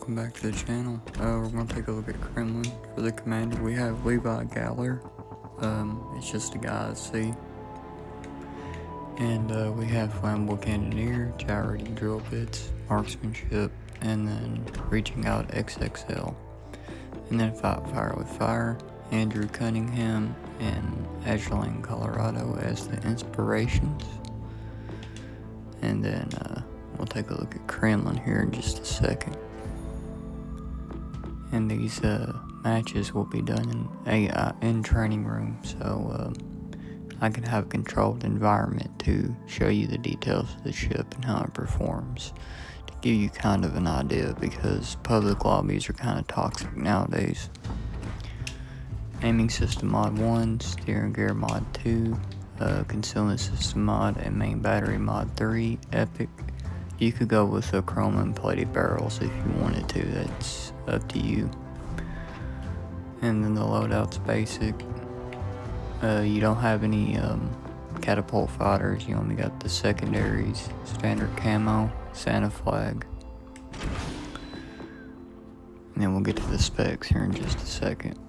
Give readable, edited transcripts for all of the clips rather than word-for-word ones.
welcome back to the channel. We're going to take a look at Kremlin. For the commander, we have Levi Galler. It's just a guy at sea. And we have Flammable Cannoneer, Gyrating Drill Bits, Marksmanship, and then Reaching Out XXL. And then Fire with Fire, Andrew Cunningham, and Ashland, Colorado as the inspirations. And then we'll take a look at Kremlin here in just a second. And these matches will be done in training room, so I can have a controlled environment to show you the details of the ship and how it performs, to give you kind of an idea, because public lobbies are kind of toxic nowadays. Aiming system mod 1, steering gear mod 2, concealment system mod, and main battery mod 3, epic. You could go with the chrome and plated barrels if you wanted to, that's up to you. And then the loadout's basic. You don't have any catapult fighters, you only got the secondaries, standard camo, Santa flag. And then we'll get to the specs here in just a second.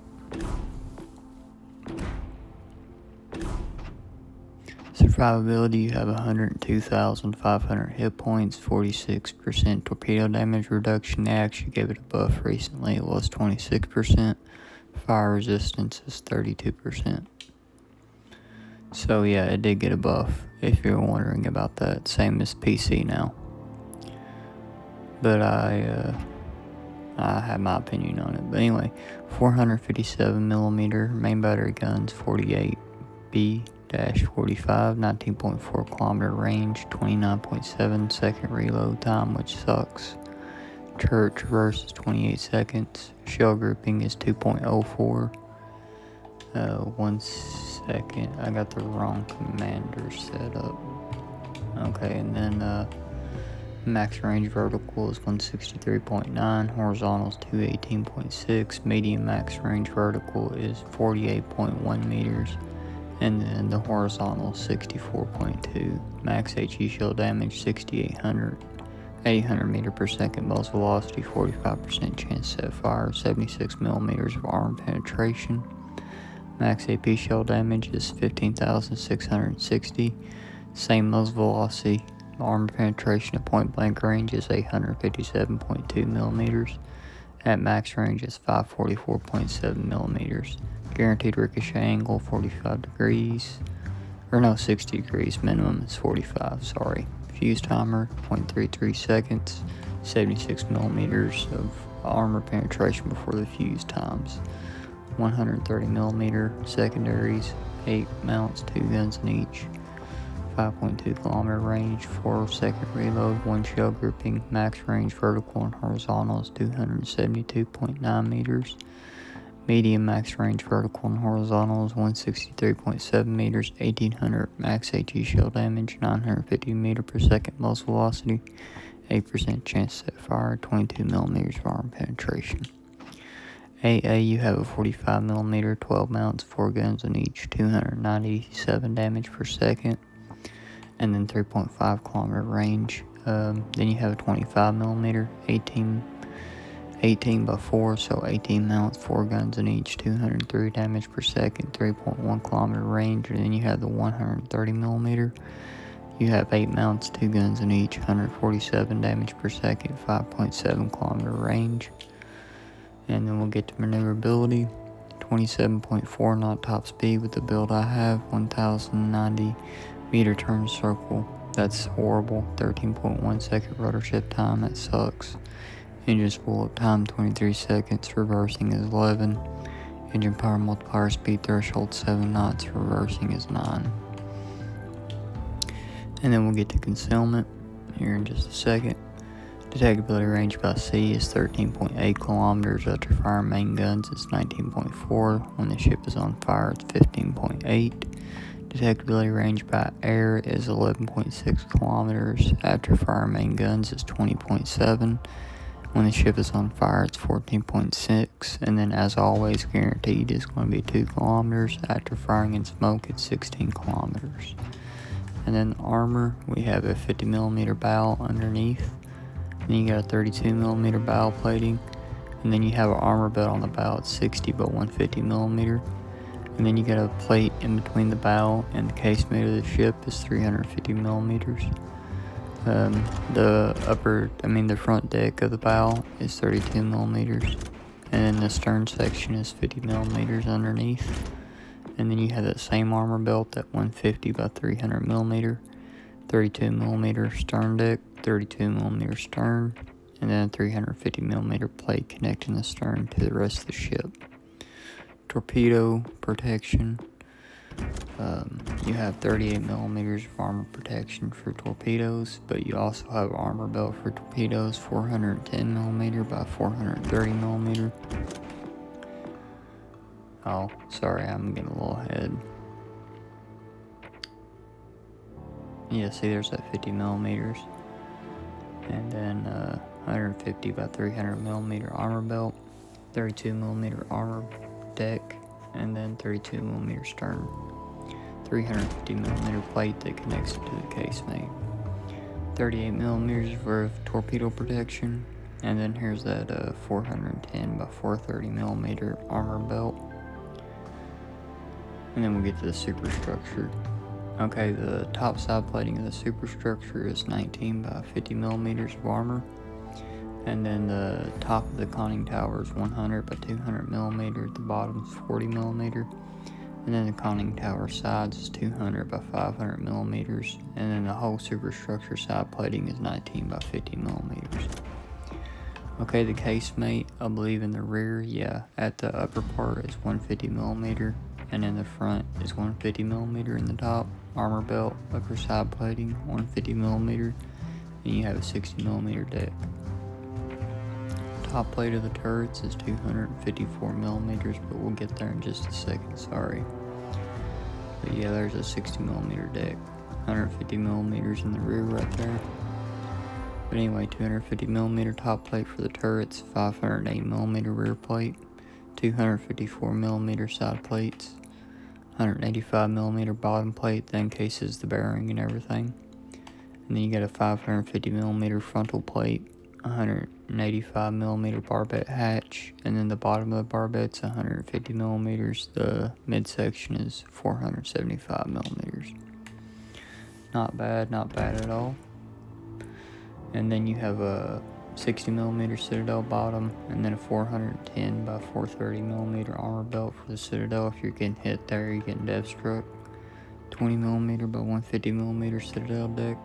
Survivability, you have 102,500 hit points, 46% torpedo damage reduction. They actually gave it a buff recently, it was 26%. Fire resistance is 32%. So yeah, it did get a buff, if you're wondering about that. Same as PC now. But I have my opinion on it. But anyway, 457mm main battery guns, 48B-45, 19.4 kilometer range, 29.7 second reload time, which sucks. Turret traverse is 28 seconds. Shell grouping is 2.04. 1 second, I got the wrong commander set up. Okay, and then max range vertical is 163.9, horizontal is 218.6, medium max range vertical is 48.1 meters, and then the horizontal is 64.2. Max HE shell damage 6,800, 800 meter per second muzzle velocity, 45% chance to set fire, 76 millimeters of arm penetration. Max AP shell damage is 15,660. Same muzzle velocity. Armor penetration at point blank range is 857.2 millimeters. At max range is 544.7 millimeters. Guaranteed ricochet angle 45 degrees. Or no, 60 degrees. Minimum is 45, sorry. Fuse timer 0.33 seconds. 76 millimeters of armor penetration before the fuse times. 130mm secondaries, 8 mounts, 2 guns in each, 5.2 kilometer range, 4 second reload, 1 shell grouping, max range vertical and horizontal is 272.9 meters, medium max range vertical and horizontal is 163.7 meters, 1800 max HE shell damage, 950 meter per second muzzle velocity, 8% chance to set fire, 22 millimeters of arm penetration. AA, you have a 45mm, 12 mounts, 4 guns in each, 297 damage per second, and then 3.5 kilometer range. Then you have a 25mm, 18 by 4, so 18 mounts, 4 guns in each, 203 damage per second, 3.1 kilometer range. And then you have the 130mm. You have 8 mounts, 2 guns in each, 147 damage per second, 5.7 kilometer range. And then we'll get to maneuverability, 27.4 knot top speed with the build I have, 1090 meter turn circle, that's horrible, 13.1 second rotor ship time, that sucks. Engine spool up time 23 seconds, reversing is 11, engine power multiplier speed threshold 7 knots, reversing is 9. And then we'll get to concealment here in just a second. Detectability range by sea is 13.8 kilometers. After fire main guns is 19.4. When the ship is on fire, it's 15.8. Detectability range by air is 11.6 kilometers. After fire main guns is 20.7. When the ship is on fire, it's 14.6. And then, as always, guaranteed is going to be 2 kilometers. After firing in smoke, it's 16 kilometers. And then armor, we have a 50mm bow underneath. then you got a 32mm bow plating, and then you have an armor belt on the bow. It's 60 by 150mm, and then you got a plate in between the bow and the casemate of the ship is 350mm. The front deck of the bow is 32mm, and then the stern section is 50mm underneath. And then you have that same armor belt, that 150 by 300mm, 32mm stern deck, 32mm stern, and then a 350mm plate connecting the stern to the rest of the ship. Torpedo protection. You have 38mm of armor protection for torpedoes, but you also have armor belt for torpedoes, 410mm by 430mm. Oh, sorry, I'm getting a little ahead. Yeah, see, there's that 50mm, and then 150 by 300mm armor belt, 32mm armor deck, and then 32mm stern, 350mm plate that connects it to the casemate, 38mm for torpedo protection, and then here's that 410 by 430mm armor belt. And then we'll get to the superstructure. Okay, the top side plating of the superstructure is 19 by 50mm of armor. And then the top of the conning tower is 100 by 200mm. The bottom is 40mm. And then the conning tower sides is 200 by 500mm. And then the whole superstructure side plating is 19 by 50mm. Okay, the casemate, I believe in the rear, at the upper part is 150mm. And in the front is 150mm in the top. Armor belt, upper side plating, 150mm, and you have a 60mm deck. Top plate of the turrets is 254mm, but we'll get there in just a second, sorry. But yeah, there's a 60mm deck, 150mm in the rear right there. But anyway, 250mm top plate for the turrets, 508mm rear plate, 254mm side plates, 185mm bottom plate that encases the bearing and everything. And then you got a 550mm frontal plate, 185mm barbette hatch, and then the bottom of the barbette's 150mm. The midsection is 475mm. Not bad at all. And then you have a 60mm Citadel bottom, and then a 410 by 430mm armor belt for the Citadel. If you're getting hit there, you're getting dev struck. 20mm by 150mm Citadel deck.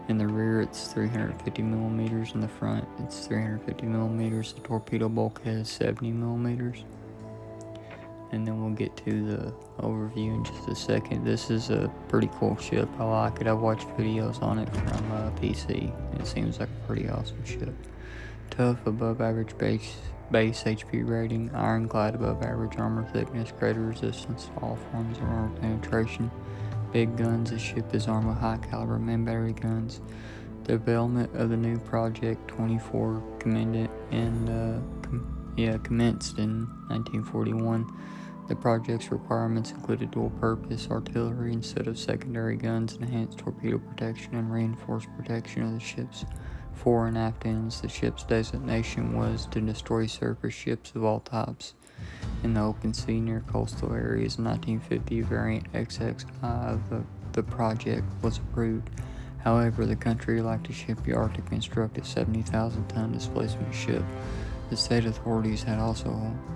In the rear, it's 350mm. In the front, it's 350mm. The torpedo bulkhead is 70mm. And then we'll get to the overview in just a second. This is a pretty cool ship. I like it. I've watched videos on it from PC. It seems like a pretty awesome ship. Tough, above average base HP rating, ironclad, above average armor thickness, greater resistance to all forms of armor penetration. Big guns. The ship is armed with high caliber main battery guns. The development of the new Project 24 commenced in 1941. The project's requirements included dual-purpose artillery instead of secondary guns, enhanced torpedo protection, and reinforced protection of the ship's fore and aft ends. The ship's designation was to destroy surface ships of all types in the open sea near coastal areas. In 1950, variant XXI of the project was approved. However, the country lacked a shipyard to construct a 70,000-ton displacement ship. The state authorities had also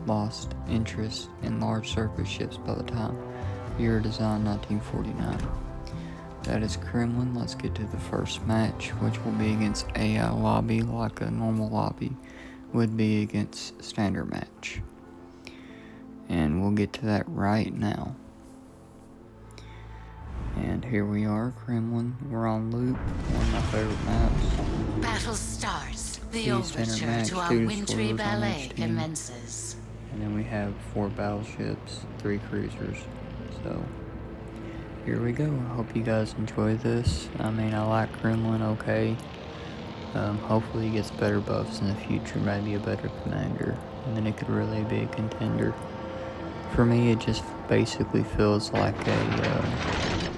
lost interest in large surface ships by the time year design 1949. That is Kremlin. Let's get to the first match, which will be against AI lobby, like a normal lobby would be against standard match. And we'll get to that right now. And here we are, Kremlin. We're on Loop, one of my favorite maps. Battle starts. The overture to our wintry ballet commences. And then we have 4 battleships, 3 cruisers. So, here we go. I hope you guys enjoy this. I mean, I like Kremlin okay. Hopefully he gets better buffs in the future, maybe a better commander. And then it could really be a contender. For me, it just basically feels like a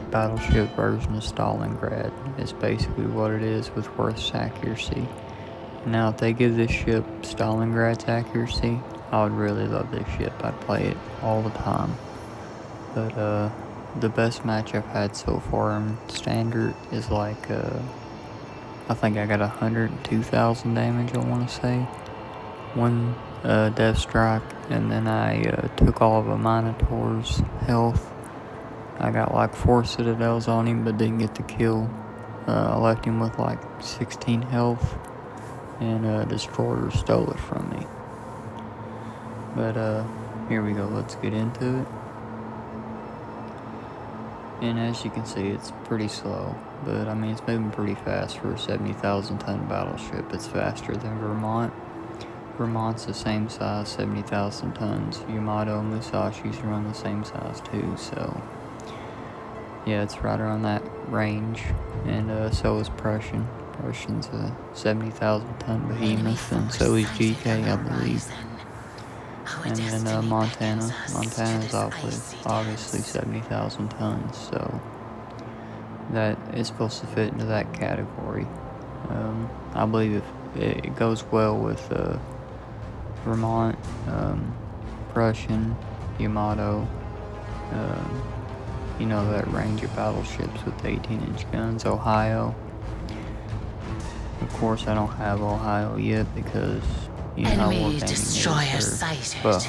battleship version of Stalingrad. It's basically what it is with worse accuracy. Now, if they give this ship Stalingrad's accuracy, I would really love this ship. I'd play it all the time. But the best match I've had so far in Standard is like, I think I got 102,000 damage, I want to say. One Death Strike, and then I took all of a Minotaur's health. I got like 4 Citadels on him, but didn't get the kill. I left him with like 16 health, and Destroyer stole it from me. But here we go, let's get into it. And as you can see, it's pretty slow, but I mean, it's moving pretty fast for a 70,000 ton battleship. It's faster than Vermont. Vermont's the same size, 70,000 tons. Yamato and Musashi's around the same size too, so yeah, it's right around that range. And so is Prussian. Prussian's a 70,000 ton behemoth, and so is GK, I believe. And then Montana. Montana's obviously 70,000 tons, so that is supposed to fit into that category. I believe if it goes well with Vermont, Prussian, Yamato, you know, that range of battleships with 18-inch guns. Ohio. Of course, I don't have Ohio yet because, you know, Enemy destroyer sighted. The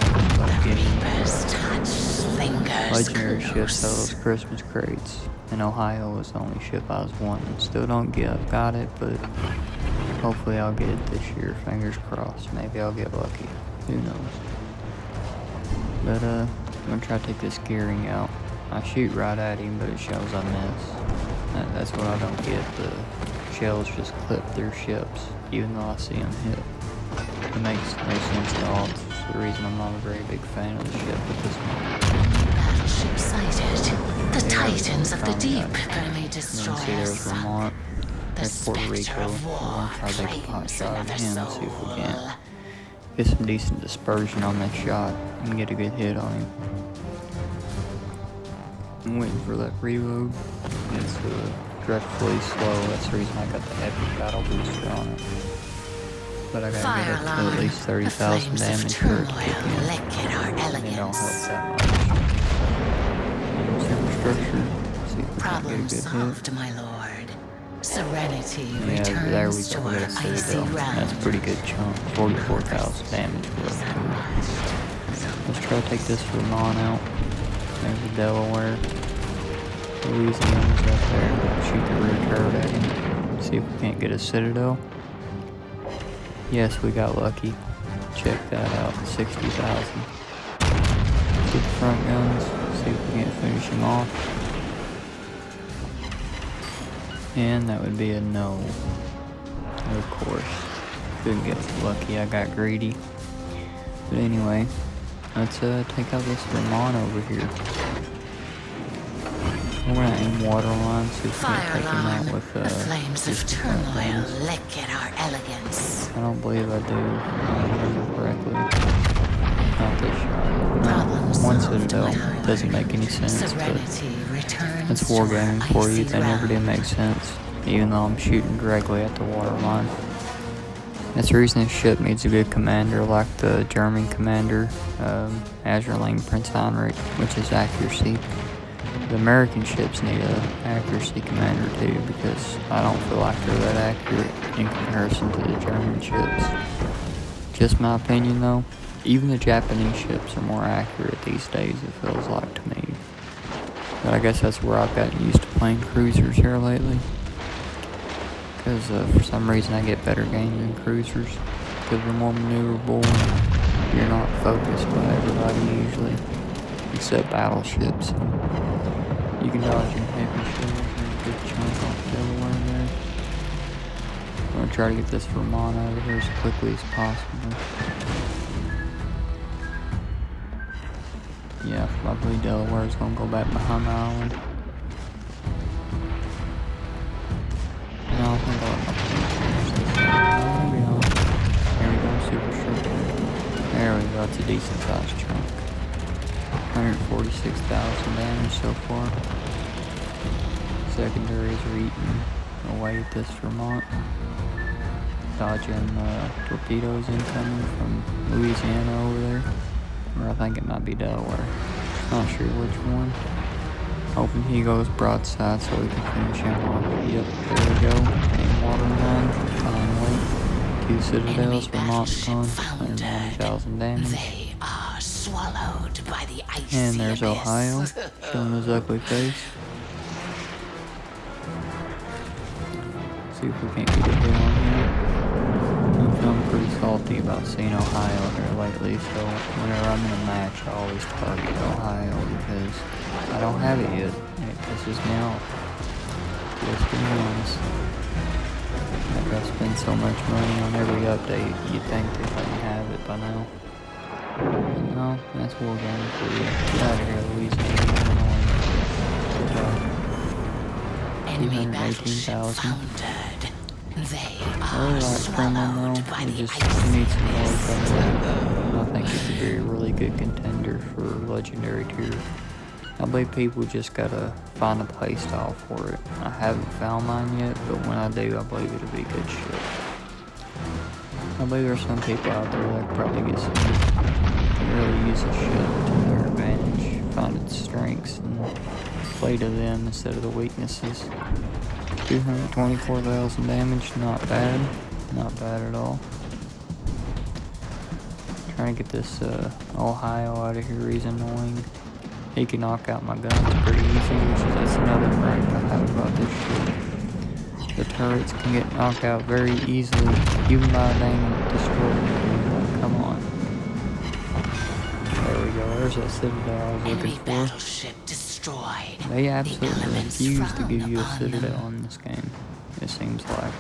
Reaper's touch lingers. Legendary ships out of those Christmas crates. And Ohio was the only ship I was wanting. Still don't got it, but hopefully I'll get it this year. Fingers crossed. Maybe I'll get lucky. Who knows? But I'm gonna try to take this gearing out. I shoot right at him, but it shows I miss. That's what I don't get. The shells just clip their ships, even though I see them hit. It makes no sense at all. It's the reason I'm not a very big fan of the ship at this moment. Battleship sighted. The Titans of the deep. Enemy destroyer there's Vermont. The There's Puerto Rico. specter of war We'll try to take a pot claims shot at another him, see if we soul. can't get some decent dispersion on that shot and get a good hit on him. I'm waiting for that reload. It's dreadfully slow. That's the reason I got the epic battle booster on it. But I gotta Fire get up to alarm. at least 30,000 The flames of damage for it to kick turmoil in. lick at our It don't help elegance. that much. Superstructure. See if we can Problem get a good solved, hit. my lord. Serenity Yeah, there we returns go. to We our got a icy Citadel. That's a realm. pretty good chunk. 44,000 damage for us too. Let's try to take this Vermont out. There's the Delaware. Louisiana's up there. Shoot the rear turret at him. See if we can't get a Citadel. Yes, we got lucky. Check that out. 60,000. Get the front guns. See if we can't finish him off. And that would be a no. Of course. Couldn't get lucky. I got greedy. But anyway, let's take out this Vermont over here. We're gonna aim waterline, see if we can Fire take him alarm. out with The flames of just the front turmoil guns. lick at our elegance. I don't believe I do. If I remember correctly. Not this shot. Problem One solved, Citadel. my lord. Doesn't make any sense, but Serenity returns it's to our wargaming for you. icy They never did realm. make sense, even though I'm shooting directly at the waterline. That's the reason this ship needs a good commander like the German commander, Azurling Prince Heinrich, which is accuracy. The American ships need a accuracy commander too, because I don't feel like they're that accurate in comparison to the German ships. Just my opinion though. Even the Japanese ships are more accurate these days, it feels like to me. But I guess that's where I've gotten used to playing cruisers here lately. Because for some reason I get better games in cruisers. Because they're more maneuverable and you're not focused by everybody usually. Except battleships. You can dodge in heavy shells and a good chunk off Delaware there. I'm going to try to get this Vermont out of here as quickly as possible. Yeah, probably Delaware's going to go back behind the island. No, I think I'll let my plane maybe not. There we go, super. There we go, that's a decent sized chunk. 146,000 damage so far. Secondaries are eating away at this Vermont. dodging torpedoes incoming from Louisiana over there. Or I think it might be Delaware. Not sure which one. Hoping he goes broadside so we can finish him off. Yep, there we go. Aim waterline. Finally. 2 citadels for Montcon. 190,000 damage. They are swallowed by the icy And there's abyss. Ohio, showing his ugly face. See if we can't get a hit on him. I'm feeling pretty salty about seeing Ohio here lately, so whenever I'm in a match, I always target Ohio because I don't have it yet, and it pisses me off. Just being honest. Like I spend so much money on every update, you'd think they wouldn't have it by now. But no, that's war game for you. Get out of here, Louisiana. Enemy battleships foundered. They I are really like Kremlin swallowed though. by We the just icy need some more abyss. from it. I think it could be a really good contender for legendary tier. I believe people just gotta find a play style for it. I haven't found mine yet, but when I do, I believe it'll be good shit. I believe there's some people out there that could probably get some, can really use a ship to their advantage, find its strengths and play to them instead of the weaknesses. 224,000 damage, not bad. Not bad at all. Trying to get this Ohio out of here, he's annoying. He can knock out my guns pretty easy, that's another gripe I have about this shit. The turrets can get knocked out very easily, even by a dang destroyer. Come on. There we go, there's that citadel I was looking for. Battleship destroyed. They absolutely The elements refuse to give you a frown citadel upon in this game, it seems like.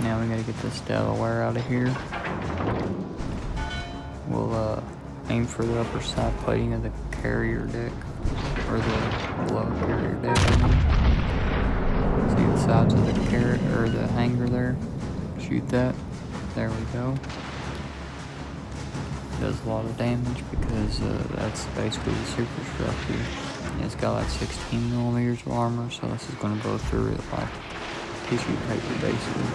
Now we gotta get this Delaware out of here. We'll aim for the upper side plating of the carrier deck, or the below carrier deck. See the sides of the carrot or the hangar there? Shoot that. There we go. Does a lot of damage because that's basically the superstructure. It's got like 16 millimeters of armor, so this is going to go through it like tissue paper basically.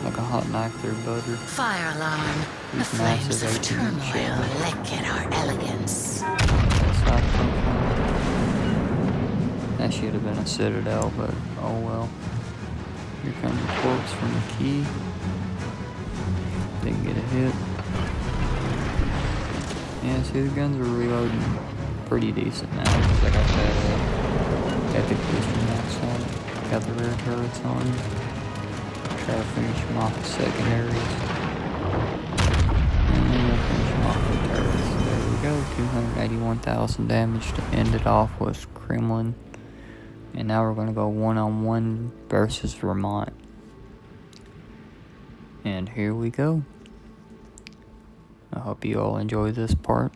Like a hot knife through butter. Fire alarm. The These flames massive of 18 turmoil shells. lick at our elegance. That should have been a citadel, but oh well. Here comes the corpse from the key. Didn't get a hit. Yeah, see the guns are reloading pretty decent now because I got that epic booster max on it. Got the rear turrets on. Try to finish them off with secondaries. And then we'll finish them off with turrets. There we go, 281,000 damage to end it off with Kremlin. And now we're going to go one-on-one versus Vermont. And here we go. I hope you all enjoy this part.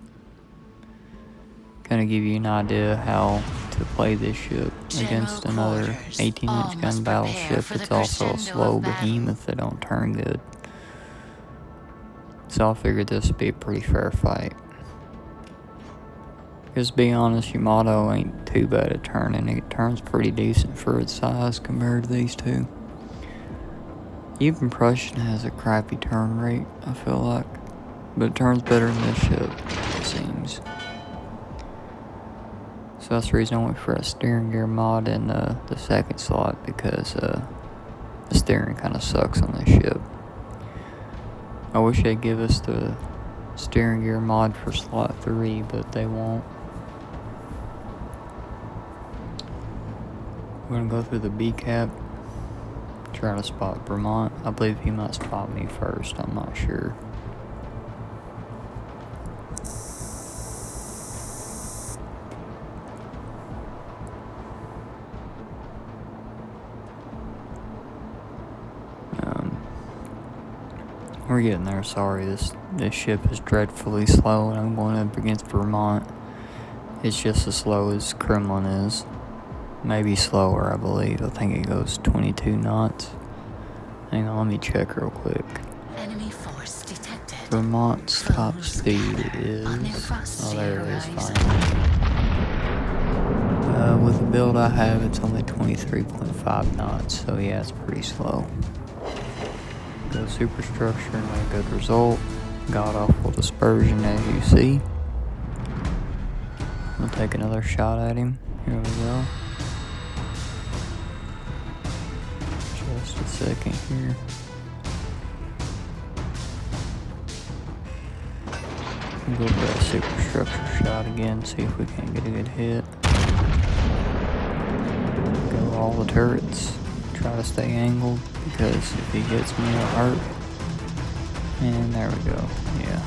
Gonna give you an idea how to play this ship against another 18-inch gun battleship. It's also a slow behemoth that don't turn good. So I figured this would be a pretty fair fight. Because to be honest, Yamato ain't too bad at turning. It turns pretty decent for its size compared to these two. Even Prussian has a crappy turn rate, I feel like. But it turns better than this ship, it seems. So that's the reason I went for a steering gear mod in the second slot, because the steering kind of sucks on this ship. I wish they'd give us the steering gear mod for slot 3, but they won't. We're gonna go through the B cap, try to spot Vermont. I believe he might spot me first, I'm not sure. We're getting there, sorry, this ship is dreadfully slow and I'm going up against Vermont. It's just as slow as Kremlin is. Maybe slower, I believe. I think it goes 22 knots. Hang on, let me check real quick. Enemy force detected. Vermont's top speed is... Oh, there it is, finally. With the build I have, it's only 23.5 knots, so yeah, it's pretty slow. Go superstructure and a good result. God awful dispersion, as you see. We'll take another shot at him. Here we go. Just a second here. Go for that superstructure shot again, see if we can't get a good hit. Go all the turrets. Try to stay angled, because if he hits me, it'll hurt. And there we go. Yeah,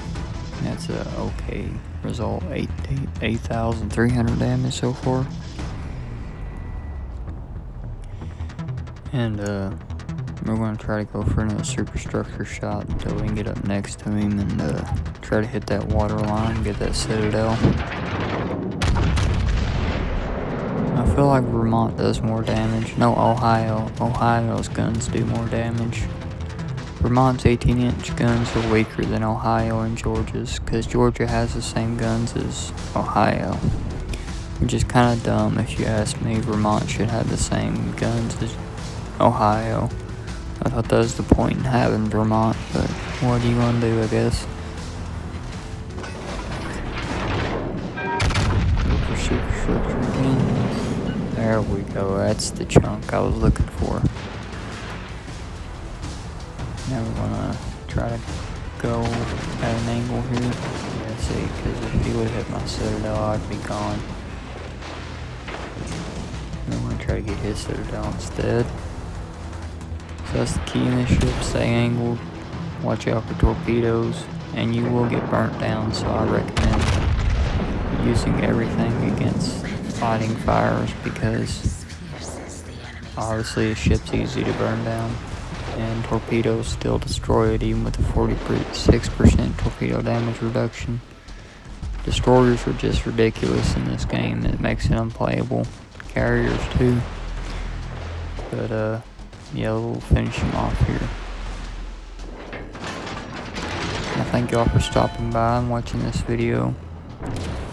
that's a okay result. 8,300 damage so far. And we're going to try to go for another superstructure shot until we can get up next to him and try to hit that water line, get that citadel. I feel like Vermont does more damage. No, Ohio. Ohio's guns do more damage. Vermont's 18-inch guns are weaker than Ohio and Georgia's, because Georgia has the same guns as Ohio. Which is kind of dumb if you ask me. Vermont should have the same guns as Ohio. I thought that was the point in having Vermont, but what are you gonna do, I guess? Go for superstructure again. There we go, that's the chunk I was looking for. Now we're gonna try to go at an angle here. Yeah, see, because if he would have hit my citadel, I'd be gone. I'm gonna try to get his citadel instead. So that's the key in this ship, stay angled, watch out for torpedoes, and you will get burnt down, so I recommend using everything against fighting fires, because obviously a ship's easy to burn down, and torpedoes still destroy it even with a 46% torpedo damage reduction. Destroyers are just ridiculous in this game, it makes it unplayable. Carriers too. But yeah, we'll finish him off here. I thank y'all for stopping by and watching this video.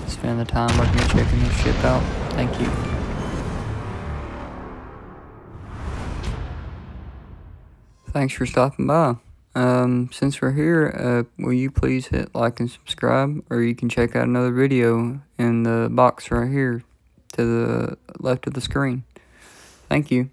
Spend the time with me checking this ship out. Thank you. Thanks for stopping by. Since we're here, will you please hit like and subscribe, or you can check out another video in the box right here to the left of the screen. Thank you.